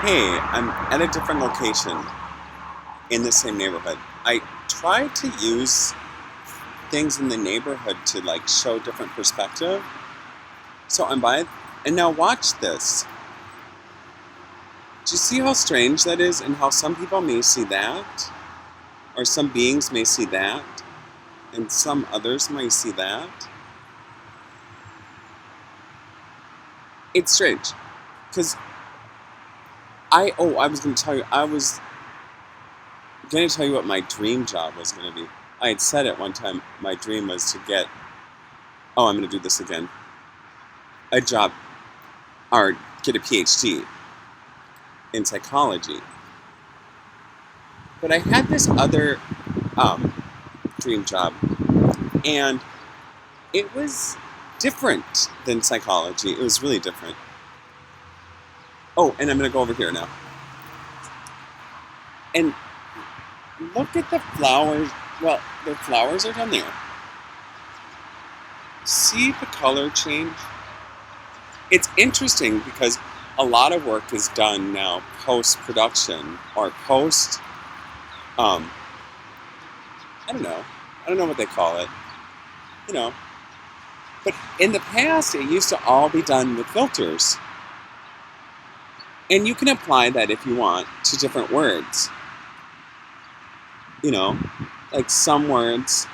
Hey, I'm at a different location in the same neighborhood. I try to use things in the neighborhood to show different perspective. So I'm by, and now watch this. Do you see how strange that is, and how some people may see that, or some beings may see that, and some others may see that? It's strange, because I was going to tell you, I was going to tell you what my dream job was going to be. I had said it one time. My dream was to get. Oh, I'm going to do this again. A job, or get a PhD in psychology. But I had this other dream job, and it was different than psychology. It was really different. Oh, and I'm going to go over here now. And look at the flowers. Well, the flowers are down there. See the color change? It's interesting because a lot of work is done now post-production or post, I don't know. I don't know what they call it. You know. But in the past, it used to all be done with filters. And you can apply that if you want to different words. You know, like some words,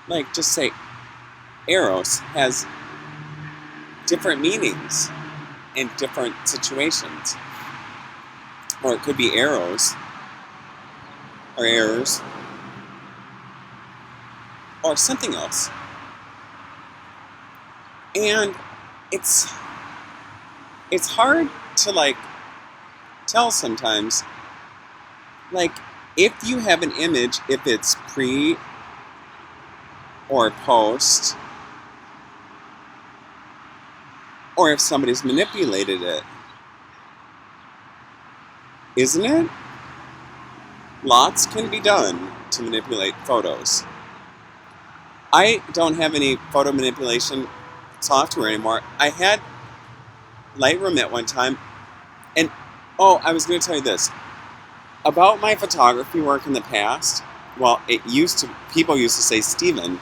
like just say eros has different meanings in different situations. Or it could be arrows, or errors, or something else. And it's hard to tell sometimes, if you have an image, if it's pre or post, or if somebody's manipulated it. Isn't it? Lots can be done to manipulate photos. I don't have any photo manipulation software anymore. I had Lightroom at one time, and I was going to tell you this about my photography work in the past. Well, people used to say, Steven,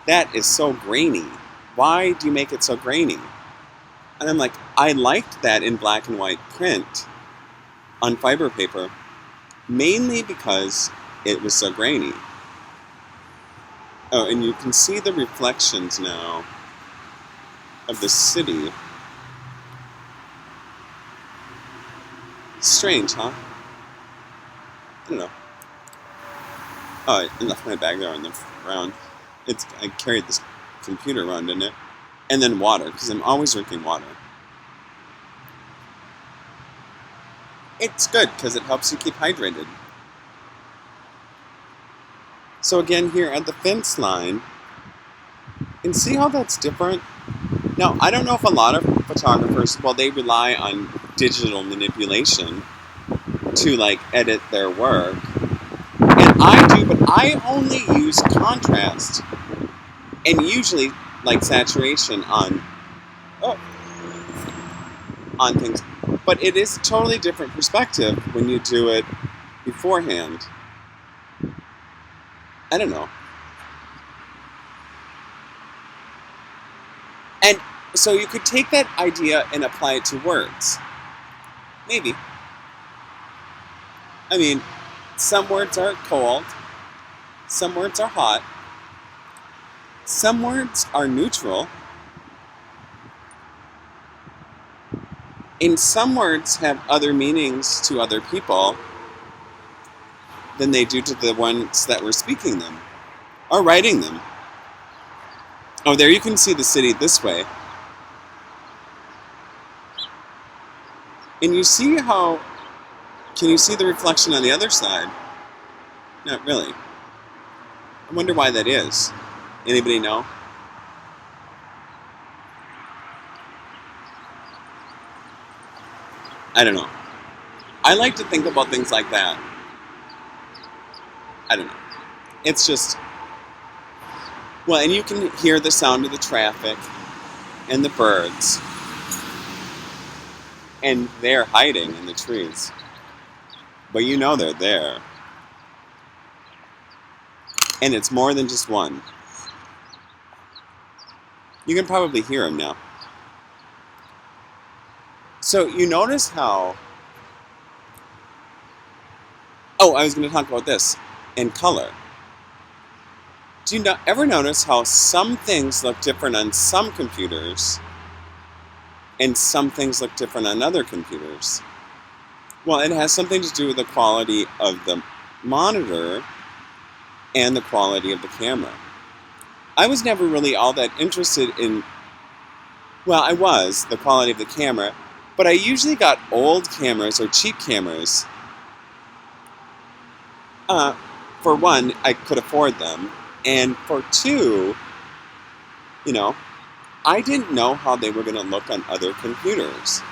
that is so grainy. Why do you make it so grainy? And I'm like, I liked that in black and white print on fiber paper, mainly because it was so grainy. Oh, and you can see the reflections now of the city. Strange, huh? I don't know. Oh, I left my bag there on the ground. I carried this computer around in it. And then water, because I'm always drinking water. It's good, because it helps you keep hydrated. So again, here at the fence line, and see how that's different? Now, I don't know if a lot of photographers, they rely on digital manipulation to edit their work. And I do, but I only use contrast and usually saturation on things. But it is a totally different perspective when you do it beforehand. I don't know. And so you could take that idea and apply it to words. Maybe. I mean, some words are cold, some words are hot, some words are neutral, and some words have other meanings to other people than they do to the ones that were speaking them or writing them. Oh, there you can see the city this way. And you see how... Can you see the reflection on the other side? Not really. I wonder why that is. Anybody know? I don't know. I like to think about things like that. I don't know. It's just... Well, and you can hear the sound of the traffic and the birds. And they're hiding in the trees. But you know they're there. And it's more than just one. You can probably hear them now. So you notice how... Oh, I was going to talk about this. In color. Do you ever notice how some things look different on some computers and some things look different on other computers? Well, it has something to do with the quality of the monitor and the quality of the camera. I was never really all that interested in... Well, I was, the quality of the camera, but I usually got old cameras or cheap cameras. For one, I could afford them. And for two, I didn't know how they were going to look on other computers.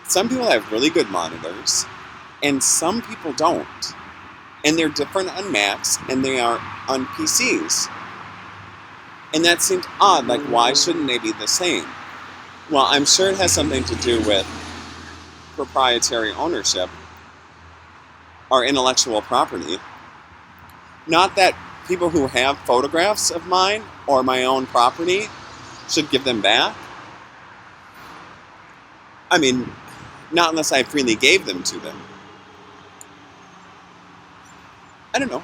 Some people have really good monitors, and some people don't. And they're different on Macs, and they are on PCs. And that seemed odd, like why shouldn't they be the same? Well, I'm sure it has something to do with proprietary ownership or intellectual property. Not that people who have photographs of mine or my own property should give them back. I mean, not unless I freely gave them to them. I don't know.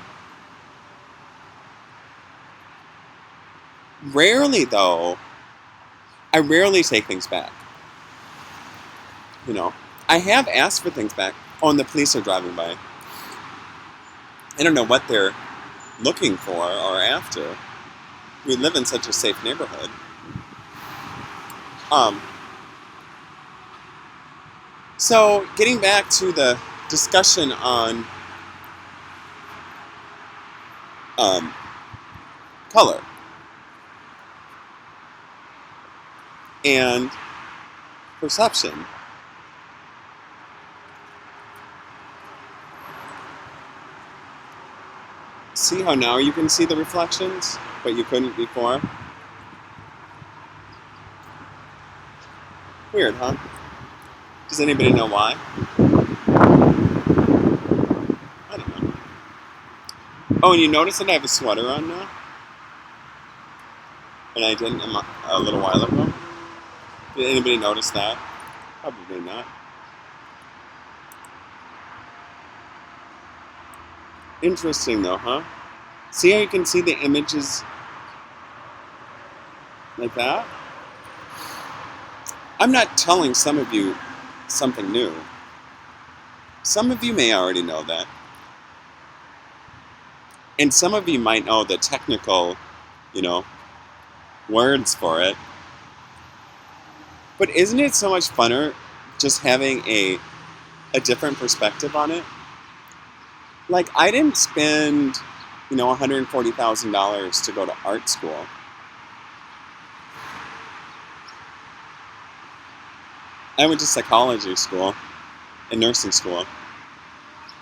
Rarely, though, I rarely take things back. I have asked for things back. Oh, and the police are driving by. I don't know what they're looking for or after. We live in such a safe neighborhood. So, getting back to the discussion on color and perception. See how now you can see the reflections, but you couldn't before? Weird, huh? Does anybody know why? I don't know. Oh, and you notice that I have a sweater on now? And I didn't a little while ago? Did anybody notice that? Probably not. Interesting though, huh? See how you can see the images like that? I'm not telling some of you something new. Some of you may already know that. And some of you might know the technical, words for it. But isn't it so much funner just having a different perspective on it? Like, I didn't spend, $140,000 to go to art school. I went to psychology school and nursing school,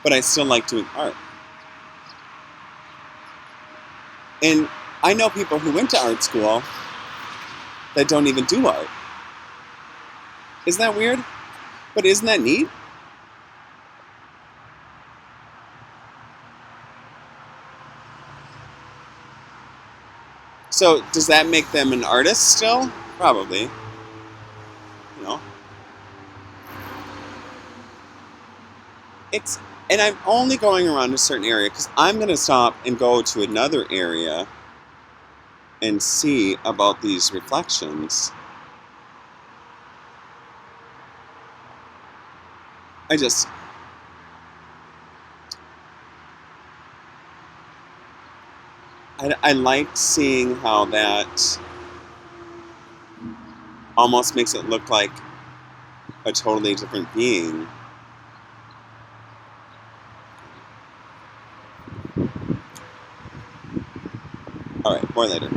but I still like doing art. And I know people who went to art school that don't even do art. Isn't that weird? But isn't that neat? So, does that make them an artist still? Probably. And I'm only going around a certain area because I'm going to stop and go to another area and see about these reflections. I like seeing how that almost makes it look like a totally different being. Alright, more later.